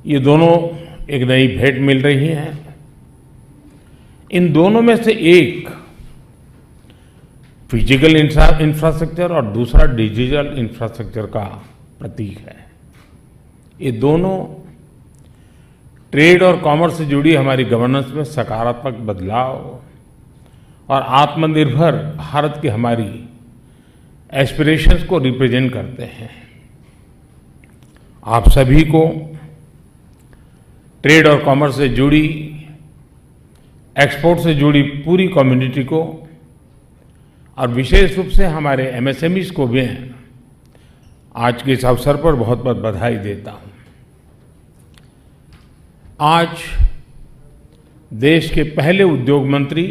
ये दोनों एक नई भेंट मिल रही है। इन दोनों में से एक फिजिकल इंफ्रास्ट्रक्चर और दूसरा डिजिटल इंफ्रास्ट्रक्चर का प्रतीक है। ये दोनों ट्रेड और कॉमर्स से जुड़ी हमारी गवर्नेंस में सकारात्मक बदलाव और आत्मनिर्भर भारत की हमारी एस्पिरेशंस को रिप्रेजेंट करते हैं। आप सभी को ट्रेड और कॉमर्स से जुड़ी, एक्सपोर्ट से जुड़ी पूरी कम्युनिटी को और विशेष रूप से हमारे एमएसएमईज को भी आज के इस अवसर पर बहुत बहुत बधाई देता हूं। आज देश के पहले उद्योग मंत्री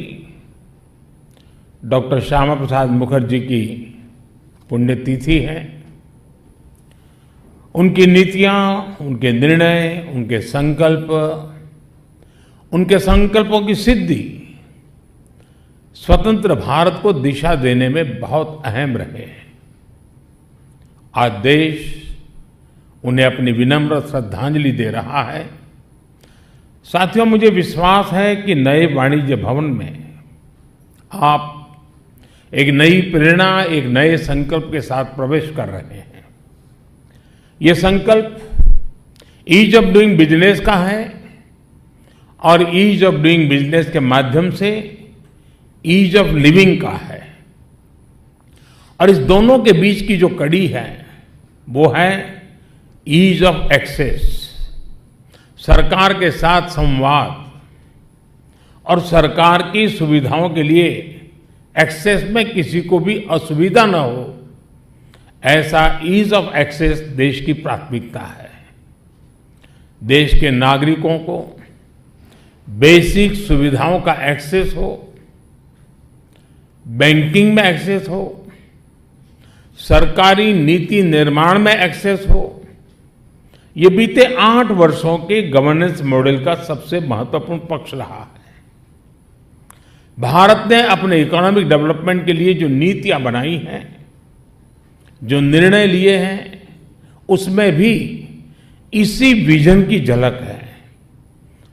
डॉक्टर श्यामा प्रसाद मुखर्जी की पुण्यतिथि है। उनकी नीतियां, उनके निर्णय, उनके संकल्पों की सिद्धि स्वतंत्र भारत को दिशा देने में बहुत अहम रहे हैं। आज देश उन्हें अपनी विनम्र श्रद्धांजलि दे रहा है। साथियों, मुझे विश्वास है कि नए वाणिज्य भवन में आप एक नई प्रेरणा, एक नए संकल्प के साथ प्रवेश कर रहे हैं। ये संकल्प ईज ऑफ डूइंग बिजनेस का है और ईज ऑफ डूइंग बिजनेस के माध्यम से ईज ऑफ लिविंग का है। और इस दोनों के बीच की जो कड़ी है वो है ईज ऑफ एक्सेस। सरकार के साथ संवाद और सरकार की सुविधाओं के लिए एक्सेस में किसी को भी असुविधा न हो, ऐसा ईज ऑफ एक्सेस देश की प्राथमिकता है। देश के नागरिकों को बेसिक सुविधाओं का एक्सेस हो, बैंकिंग में एक्सेस हो, सरकारी नीति निर्माण में एक्सेस हो। ये बीते 8 वर्षों के गवर्नेंस मॉडल का सबसे महत्वपूर्ण पक्ष रहा है। भारत ने अपने इकोनॉमिक डेवलपमेंट के लिए जो नीतियां बनाई हैं, जो निर्णय लिए हैं, उसमें भी इसी विजन की झलक है।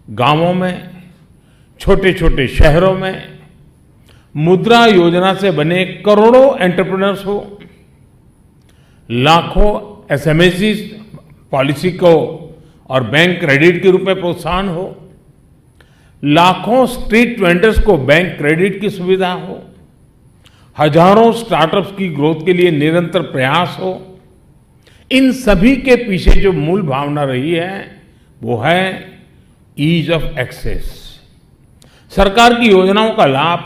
गांवों में, छोटे छोटे शहरों में मुद्रा योजना से बने करोड़ों एंटरप्रेन्योर्स हो, लाखों एसएमएसीज पॉलिसी को और बैंक क्रेडिट के रूप में प्रोत्साहन हो, लाखों स्ट्रीट वेंडर्स को बैंक क्रेडिट की सुविधा हो, हजारों स्टार्टअप्स की ग्रोथ के लिए निरंतर प्रयास हो। इन सभी के पीछे जो मूल भावना रही है वो है ईज ऑफ एक्सेस। सरकार की योजनाओं का लाभ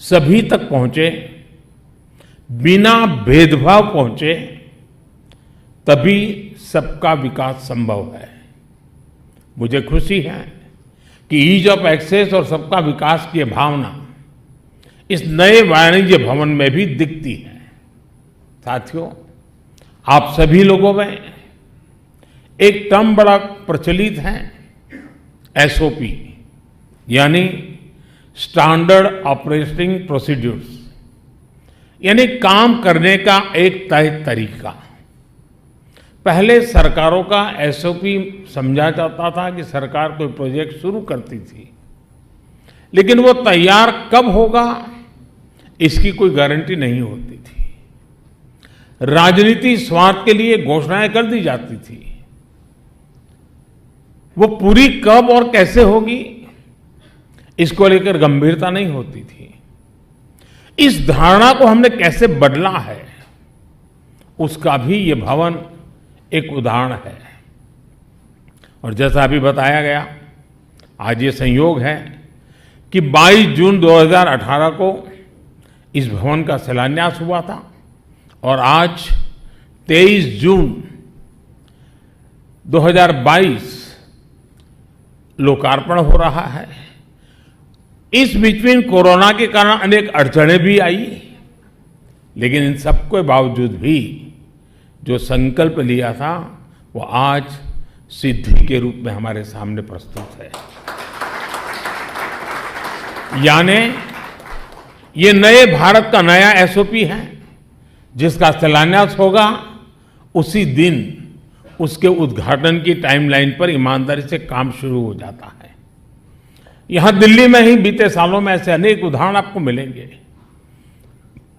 सभी तक पहुंचे, बिना भेदभाव पहुंचे, तभी सबका विकास संभव है। मुझे खुशी है कि ईज ऑफ एक्सेस और सबका विकास की भावना इस नए वाणिज्य भवन में भी दिखती है। साथियों, आप सभी लोगों में एक टर्म बड़ा प्रचलित है, एसओपी, यानी स्टैंडर्ड ऑपरेटिंग प्रोसीड्यूर्स, यानी काम करने का एक तय तरीका। पहले सरकारों का एसओपी समझा जाता था कि सरकार कोई प्रोजेक्ट शुरू करती थी, लेकिन वो तैयार कब होगा इसकी कोई गारंटी नहीं होती थी। राजनीति स्वार्थ के लिए घोषणाएं कर दी जाती थी, वो पूरी कब और कैसे होगी इसको लेकर गंभीरता नहीं होती थी। इस धारणा को हमने कैसे बदला है उसका भी ये भवन एक उदाहरण है। और जैसा अभी बताया गया, आज ये संयोग है कि 22 जून 2018 को इस भवन का शिलान्यास हुआ था और आज 23 जून 2022 लोकार्पण हो रहा है। इस बीच में कोरोना के कारण अनेक अड़चनें भी आई, लेकिन इन सबके बावजूद भी जो संकल्प लिया था वो आज सिद्धि के रूप में हमारे सामने प्रस्तुत है। यानी ये नए भारत का नया एसओपी है जिसका शिलान्यास होगा उसी दिन उसके उद्घाटन की टाइमलाइन पर ईमानदारी से काम शुरू हो जाता है। यहां दिल्ली में ही बीते सालों में ऐसे अनेक उदाहरण आपको मिलेंगे।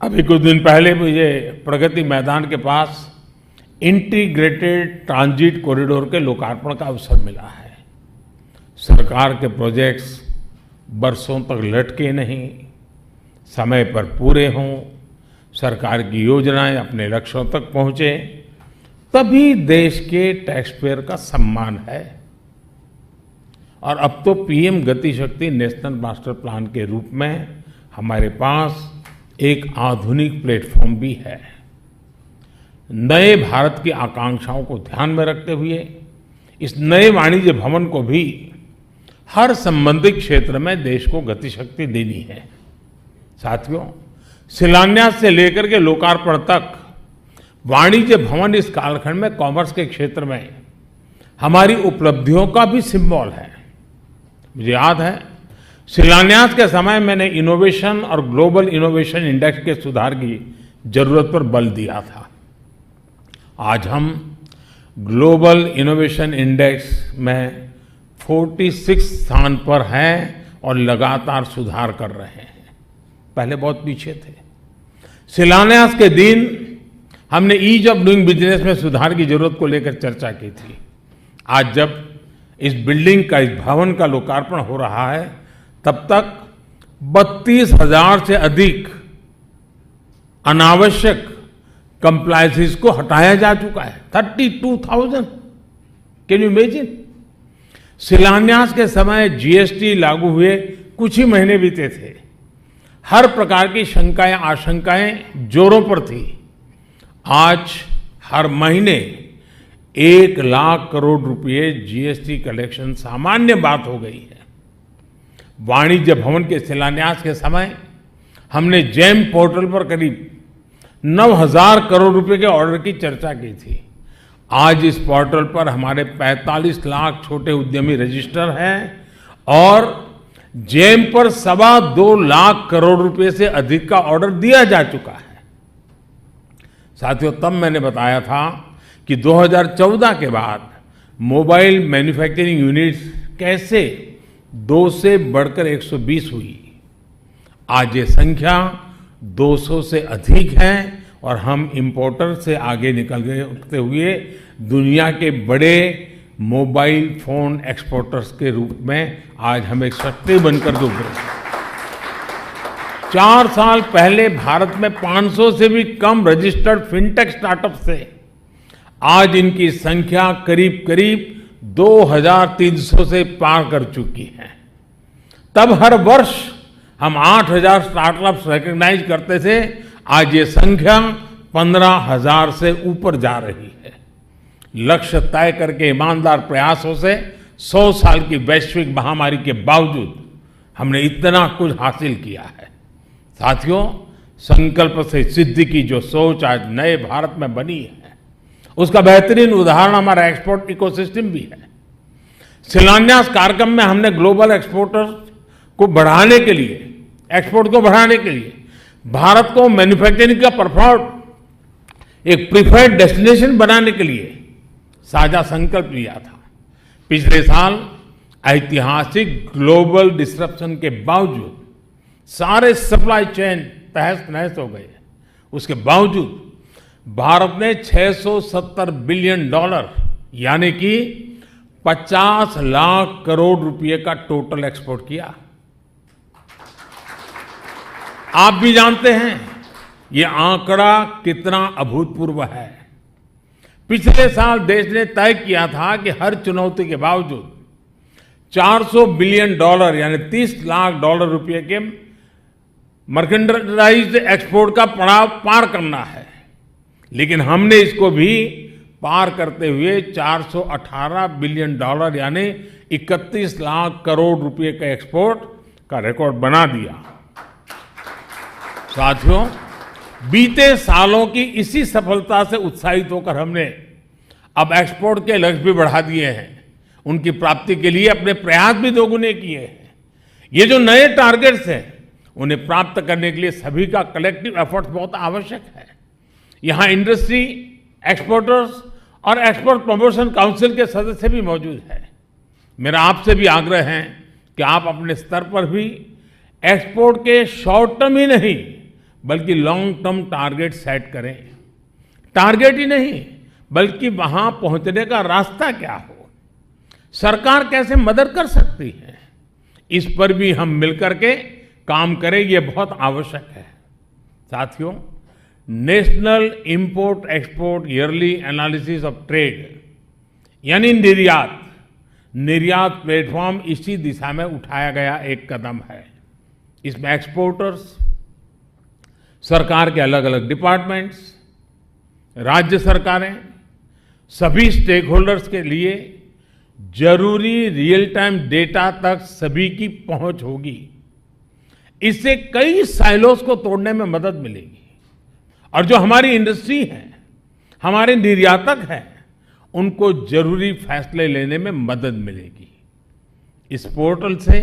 अभी कुछ दिन पहले मुझे प्रगति मैदान के पास इंटीग्रेटेड ट्रांजिट कॉरिडोर के लोकार्पण का अवसर मिला है। सरकार के प्रोजेक्ट्स बरसों तक लटके नहीं, समय पर पूरे हों, सरकार की योजनाएं अपने लक्ष्यों तक पहुंचे, तभी देश के टैक्स पेयर का सम्मान है। और अब तो पीएम गति शक्ति नेशनल मास्टर प्लान के रूप में हमारे पास एक आधुनिक प्लेटफॉर्म भी है। नए भारत की आकांक्षाओं को ध्यान में रखते हुए इस नए वाणिज्य भवन को भी हर संबंधित क्षेत्र में देश को गति शक्ति देनी है। साथियों, शिलान्यास से लेकर के लोकार्पण तक वाणिज्य भवन इस कालखंड में कॉमर्स के क्षेत्र में हमारी उपलब्धियों का भी सिंबल है। मुझे याद है, शिलान्यास के समय मैंने इनोवेशन और ग्लोबल इनोवेशन इंडेक्स के सुधार की जरूरत पर बल दिया था। आज हम ग्लोबल इनोवेशन इंडेक्स में 46 स्थान पर हैं और लगातार सुधार कर रहे हैं। पहले बहुत पीछे थे। शिलान्यास के दिन हमने ईज ऑफ डूइंग बिजनेस में सुधार की जरूरत को लेकर चर्चा की थी। आज जब इस बिल्डिंग का, इस भवन का लोकार्पण हो रहा है, तब तक 32,000 से अधिक अनावश्यक कंप्लायंसेस को हटाया जा चुका है। 32,000, कैन यू इमेजिन? शिलान्यास के समय जीएसटी लागू हुए कुछ ही महीने बीते थे। हर प्रकार की शंकाएं, आशंकाएं जोरों पर थी। आज हर महीने 1 लाख करोड़ रुपए जीएसटी कलेक्शन सामान्य बात हो गई है। वाणिज्य भवन के शिलान्यास के समय हमने जेम पोर्टल पर करीब 9,000 करोड़ रुपए के ऑर्डर की चर्चा की थी। आज इस पोर्टल पर हमारे 45 लाख छोटे उद्यमी रजिस्टर हैं और जेम पर 2.25 लाख करोड़ रुपए से अधिक का ऑर्डर दिया जा चुका है। साथियों, तब मैंने बताया था कि 2014 के बाद मोबाइल मैन्युफैक्चरिंग यूनिट्स कैसे 2 से बढ़कर 120 हुई। आज ये संख्या 200 से अधिक है और हम इंपोर्टर से आगे निकलते हुए दुनिया के बड़े मोबाइल फोन एक्सपोर्टर्स के रूप में आज हम एक शक्ति बनकर उभरे। 4 साल पहले भारत में 500 से भी कम रजिस्टर्ड फिनटेक स्टार्टअप थे। आज इनकी संख्या करीब करीब 2,300 से पार कर चुकी है। तब हर वर्ष हम 8,000 स्टार्टअप्स रिकॉग्नाइज करते थे। आज ये संख्या 15,000 से ऊपर जा रही है। लक्ष्य तय करके ईमानदार प्रयासों से 100 साल की वैश्विक महामारी के बावजूद हमने इतना कुछ हासिल किया है। साथियों, संकल्प से सिद्धि की जो सोच आज नए भारत में बनी है, उसका बेहतरीन उदाहरण हमारा एक्सपोर्ट इकोसिस्टम भी है। शिलान्यास कार्यक्रम में हमने ग्लोबल एक्सपोर्टर्स को बढ़ाने के लिए, एक्सपोर्ट को बढ़ाने के लिए भारत को मैन्युफैक्चरिंग का एक प्रिफर्ड डेस्टिनेशन बनाने के लिए साझा संकल्प लिया था। पिछले साल ऐतिहासिक ग्लोबल डिसरप्शन के बावजूद सारे सप्लाई चेन तहस नहस हो गए। उसके बावजूद भारत ने $670 बिलियन यानी कि 50 लाख करोड़ रुपए का टोटल एक्सपोर्ट किया। आप भी जानते हैं ये आंकड़ा कितना अभूतपूर्व है। पिछले साल देश ने तय किया था कि हर चुनौती के बावजूद $400 बिलियन यानी $30 लाख रुपए के मर्केंडाइज्ड एक्सपोर्ट का पड़ाव पार करना है। लेकिन हमने इसको भी पार करते हुए $418 बिलियन यानी 31 लाख करोड़ रुपए के एक्सपोर्ट का रिकॉर्ड बना दिया। साथियों, बीते सालों की इसी सफलता से उत्साहित होकर हमने अब एक्सपोर्ट के लक्ष्य भी बढ़ा दिए हैं। उनकी प्राप्ति के लिए अपने प्रयास भी दोगुने किए हैं। ये जो नए टारगेट्स हैं, उन्हें प्राप्त करने के लिए सभी का कलेक्टिव एफर्ट्स बहुत आवश्यक है। यहां इंडस्ट्री, एक्सपोर्टर्स और एक्सपोर्ट प्रमोशन काउंसिल के सदस्य भी मौजूद हैं। मेरा आपसे भी आग्रह है कि आप अपने स्तर पर भी एक्सपोर्ट के शॉर्ट टर्म ही नहीं बल्कि लॉन्ग टर्म टारगेट सेट करें। टारगेट ही नहीं बल्कि वहां पहुंचने का रास्ता क्या हो, सरकार कैसे मदद कर सकती है, इस पर भी हम मिलकर के काम करें, ये बहुत आवश्यक है। साथियों, national import export yearly analysis of trade यानी निर्यात प्लेटफॉर्म इसी दिशा में उठाया गया एक कदम है। इसमें एक्सपोर्टर्स, सरकार के अलग अलग डिपार्टमेंट्स, राज्य सरकारें, सभी स्टेक होल्डर्स के लिए जरूरी रियल टाइम डेटा तक सभी की पहुंच होगी। इससे कई साइलोस को तोड़ने में मदद मिलेगी और जो हमारी इंडस्ट्री है, हमारे निर्यातक हैं, उनको जरूरी फैसले लेने में मदद मिलेगी। इस पोर्टल से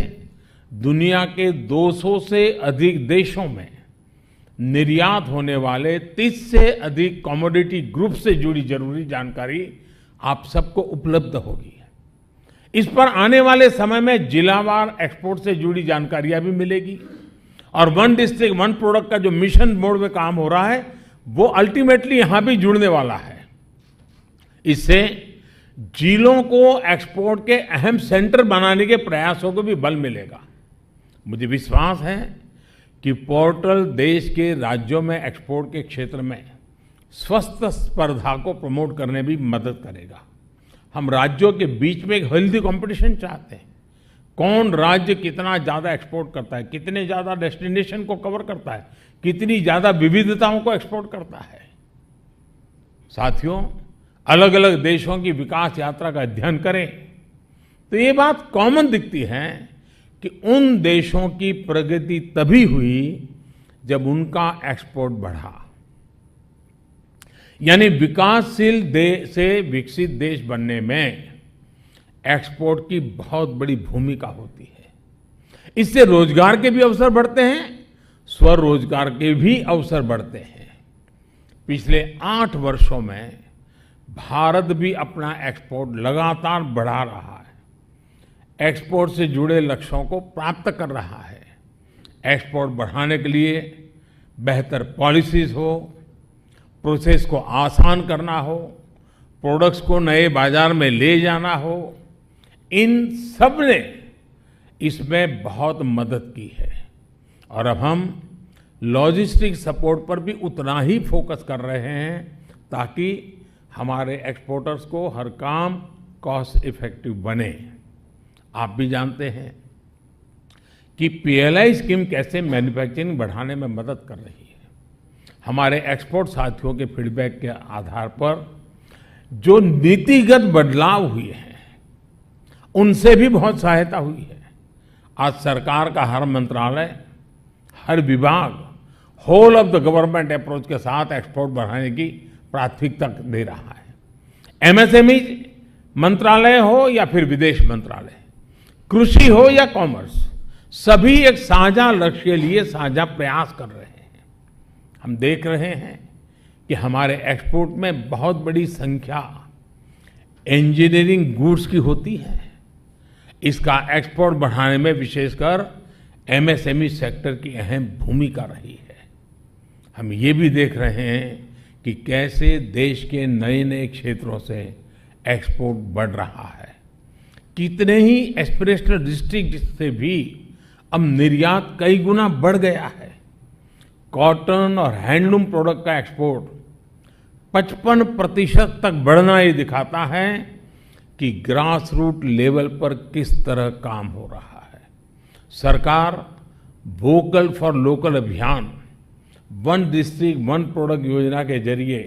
दुनिया के 200 से अधिक देशों में निर्यात होने वाले 30 से अधिक कमोडिटी ग्रुप से जुड़ी जरूरी जानकारी आप सबको उपलब्ध होगी। इस पर आने वाले समय में जिलावार एक्सपोर्ट से जुड़ी जानकारियां भी मिलेगी और वन डिस्ट्रिक्ट वन प्रोडक्ट का जो मिशन मोड में काम हो रहा है वो अल्टीमेटली यहां भी जुड़ने वाला है। इससे जिलों को एक्सपोर्ट के अहम सेंटर बनाने के प्रयासों को भी बल मिलेगा। मुझे विश्वास है कि पोर्टल देश के राज्यों में एक्सपोर्ट के क्षेत्र में स्वस्थ स्पर्धा को प्रमोट करने में भी मदद करेगा। हम राज्यों के बीच में एक हेल्दी कंपटीशन चाहते हैं। कौन राज्य कितना ज्यादा एक्सपोर्ट करता है, कितने ज्यादा डेस्टिनेशन को कवर करता है, कितनी ज्यादा विविधताओं को एक्सपोर्ट करता है। साथियों, अलग अलग देशों की विकास यात्रा का अध्ययन करें तो ये बात कॉमन दिखती है कि उन देशों की प्रगति तभी हुई जब उनका एक्सपोर्ट बढ़ा। यानी विकासशील देश से विकसित देश बनने में एक्सपोर्ट की बहुत बड़ी भूमिका होती है। इससे रोजगार के भी अवसर बढ़ते हैं, स्वरोजगार के भी अवसर बढ़ते हैं। पिछले 8 वर्षों में भारत भी अपना एक्सपोर्ट लगातार बढ़ा रहा है, एक्सपोर्ट से जुड़े लक्ष्यों को प्राप्त कर रहा है। एक्सपोर्ट बढ़ाने के लिए बेहतर पॉलिसीज हो, प्रोसेस को आसान करना हो, प्रोडक्ट्स को नए बाजार में ले जाना हो, इन सब ने इसमें बहुत मदद की है। और अब हम लॉजिस्टिक सपोर्ट पर भी उतना ही फोकस कर रहे हैं ताकि हमारे एक्सपोर्टर्स को हर काम कॉस्ट इफेक्टिव बने। आप भी जानते हैं कि पीएलआई स्कीम कैसे मैन्युफैक्चरिंग बढ़ाने में मदद कर रही है। हमारे एक्सपोर्ट साथियों के फीडबैक के आधार पर जो नीतिगत बदलाव हुए हैं उनसे भी बहुत सहायता हुई है। आज सरकार का हर मंत्रालय, हर विभाग whole of the government approach के साथ एक्सपोर्ट बढ़ाने की प्राथमिकता दे रहा है। एमएसएमई मंत्रालय हो या फिर विदेश मंत्रालय, कृषि हो या कॉमर्स, सभी एक साझा लक्ष्य के लिए साझा प्रयास कर रहे हैं। हम देख रहे हैं कि हमारे एक्सपोर्ट में बहुत बड़ी संख्या इंजीनियरिंग गुड्स की होती है। इसका एक्सपोर्ट बढ़ाने में विशेषकर एमएसएमई सेक्टर की अहम भूमिका रही है। हम ये भी देख रहे हैं कि कैसे देश के नए नए क्षेत्रों से एक्सपोर्ट बढ़ रहा है। कितने ही एस्पिरेशनल डिस्ट्रिक्ट से भी अब निर्यात कई गुना बढ़ गया है। कॉटन और हैंडलूम प्रोडक्ट का एक्सपोर्ट 55% तक बढ़ना ये दिखाता है कि ग्रास रूट लेवल पर किस तरह काम हो रहा है। सरकार वोकल फॉर लोकल अभियान, वन डिस्ट्रिक्ट वन प्रोडक्ट योजना के जरिए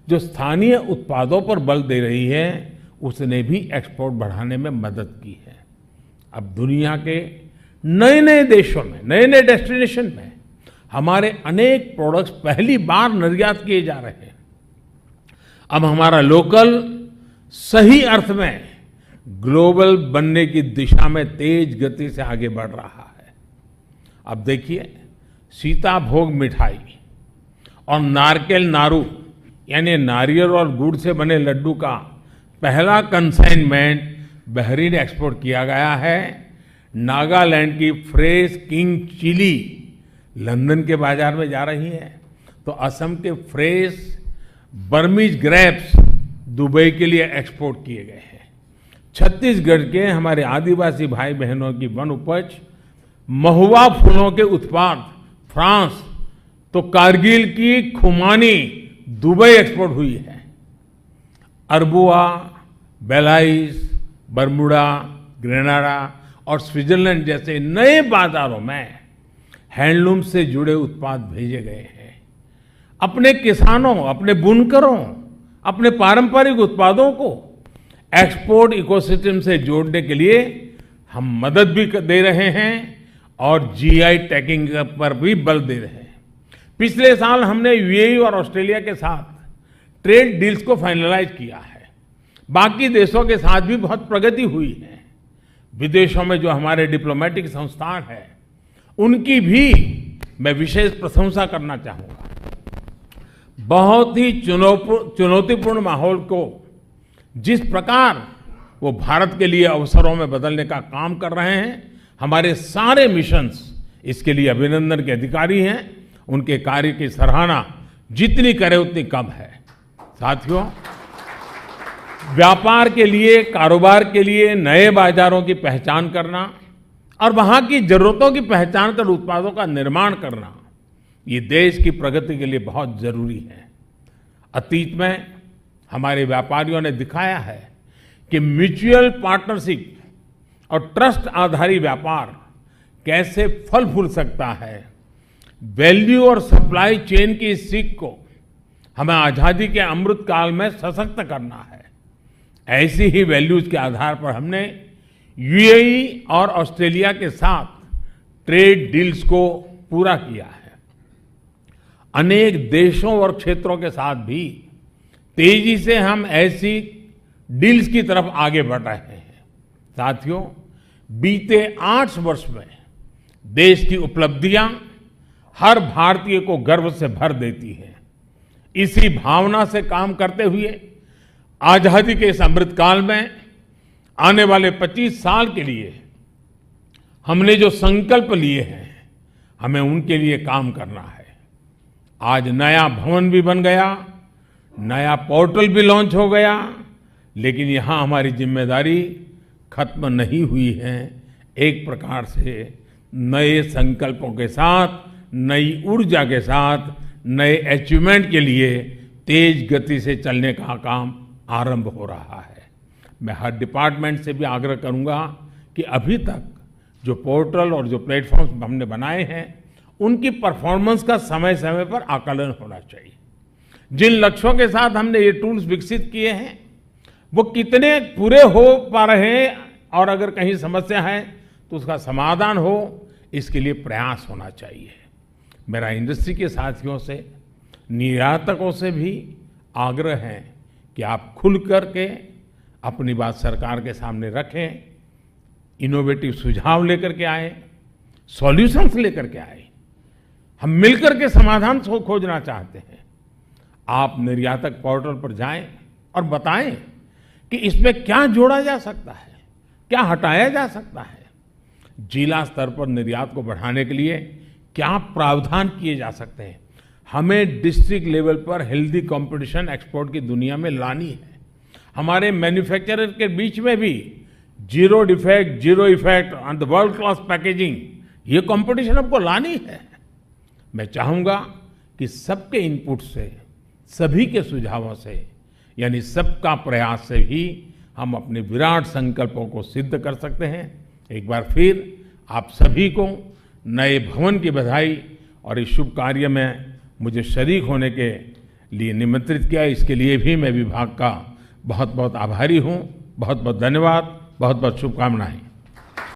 जो स्थानीय उत्पादों पर बल दे रही है, उसने भी एक्सपोर्ट बढ़ाने में मदद की है। अब दुनिया के नए नए देशों में, नए नए डेस्टिनेशन में हमारे अनेक प्रोडक्ट्स पहली बार निर्यात किए जा रहे हैं। अब हमारा लोकल सही अर्थ में ग्लोबल बनने की दिशा में तेज गति से आगे बढ़ रहा है। अब देखिए, सीताभोग मिठाई और नारकेल नारू यानी नारियल और गुड़ से बने लड्डू का पहला कंसाइनमेंट बहरीन एक्सपोर्ट किया गया है। नागालैंड की फ्रेश किंग चिली लंदन के बाजार में जा रही है, तो असम के फ्रेश बर्मीज ग्रेप्स दुबई के लिए एक्सपोर्ट किए गए हैं। छत्तीसगढ़ के हमारे आदिवासी भाई बहनों की वन उपज महुआ फूलों के उत्पाद फ्रांस, तो कारगिल की खुमानी दुबई एक्सपोर्ट हुई है। अरबुआ, बेलाइस, बरमुडा, ग्रेनाडा और स्विट्जरलैंड जैसे नए बाजारों में हैंडलूम से जुड़े उत्पाद भेजे गए हैं। अपने किसानों, अपने बुनकरों, अपने पारंपरिक उत्पादों को एक्सपोर्ट इकोसिस्टम से जोड़ने के लिए हम मदद भी दे रहे हैं और जीआई टैगिंग पर भी बल दे रहे हैं। पिछले साल हमने यूएई और ऑस्ट्रेलिया के साथ ट्रेड डील्स को फाइनलाइज किया है। बाकी देशों के साथ भी बहुत प्रगति हुई है। विदेशों में जो हमारे डिप्लोमेटिक संस्थान हैं, उनकी भी मैं विशेष प्रशंसा करना चाहूंगा। बहुत ही चुनौतीपूर्ण माहौल को जिस प्रकार वो भारत के लिए अवसरों में बदलने का काम कर रहे हैं, हमारे सारे मिशंस इसके लिए अभिनंदन के अधिकारी हैं। उनके कार्य की सराहना जितनी करें उतनी कम है। साथियों, व्यापार के लिए, कारोबार के लिए नए बाजारों की पहचान करना और वहां की जरूरतों की पहचान कर उत्पादों का निर्माण करना, ये देश की प्रगति के लिए बहुत जरूरी है। अतीत में हमारे व्यापारियों ने दिखाया है कि म्यूचुअल पार्टनरशिप और ट्रस्ट आधारित व्यापार कैसे फल फूल सकता है। वैल्यू और सप्लाई चेन की इस सीख को हमें आजादी के अमृत काल में सशक्त करना है। ऐसी ही वैल्यूज के आधार पर हमने यूएई और ऑस्ट्रेलिया के साथ ट्रेड डील्स को पूरा किया है। अनेक देशों और क्षेत्रों के साथ भी तेजी से हम ऐसी डील्स की तरफ आगे बढ़ रहे हैं। साथियों, बीते 8 वर्ष में देश की उपलब्धियां हर भारतीय को गर्व से भर देती है। इसी भावना से काम करते हुए आजादी के इस अमृतकाल में आने वाले 25 साल के लिए हमने जो संकल्प लिए हैं, हमें उनके लिए काम करना है। आज नया भवन भी बन गया, नया पोर्टल भी लॉन्च हो गया, लेकिन यहां हमारी जिम्मेदारी खत्म नहीं हुई है। एक प्रकार से नए संकल्पों के साथ, नई ऊर्जा के साथ, नए अचीवमेंट के लिए तेज गति से चलने का काम आरंभ हो रहा है। मैं हर डिपार्टमेंट से भी आग्रह करूंगा कि अभी तक जो पोर्टल और जो प्लेटफॉर्म्स हमने बनाए हैं, उनकी परफॉर्मेंस का समय समय पर आकलन होना चाहिए। जिन लक्ष्यों के साथ हमने ये टूल्स विकसित किए हैं, वो कितने पूरे हो पा रहे हैं और अगर कहीं समस्या है तो उसका समाधान हो, इसके लिए प्रयास होना चाहिए। मेरा इंडस्ट्री के साथियों से, निर्यातकों से भी आग्रह है कि आप खुल करके अपनी बात सरकार के सामने रखें, इनोवेटिव सुझाव लेकर के आए, सॉल्यूशंस लेकर के आए। हम मिलकर के समाधान खोजना चाहते हैं। आप निर्यातक पोर्टल पर जाएं और बताएं कि इसमें क्या जोड़ा जा सकता है, क्या हटाया जा सकता है। जिला स्तर पर निर्यात को बढ़ाने के लिए क्या प्रावधान किए जा सकते हैं। हमें डिस्ट्रिक्ट लेवल पर हेल्दी कंपटीशन एक्सपोर्ट की दुनिया में लानी है। हमारे मैन्युफैक्चरर के बीच में भी zero defect, zero effect on the world class packaging, ये कंपटीशन हमको लानी है। मैं चाहूंगा कि सबके इनपुट से, सभी के सुझावों से, यानी सबका प्रयास से ही हम अपने विराट संकल्पों को सिद्ध कर सकते हैं। एक बार फिर आप सभी को नए भवन की बधाई और इस शुभ कार्य में मुझे शरीक होने के लिए निमंत्रित किया, इसके लिए भी मैं विभाग का बहुत बहुत आभारी हूँ। बहुत बहुत धन्यवाद, बहुत बहुत शुभकामनाएं।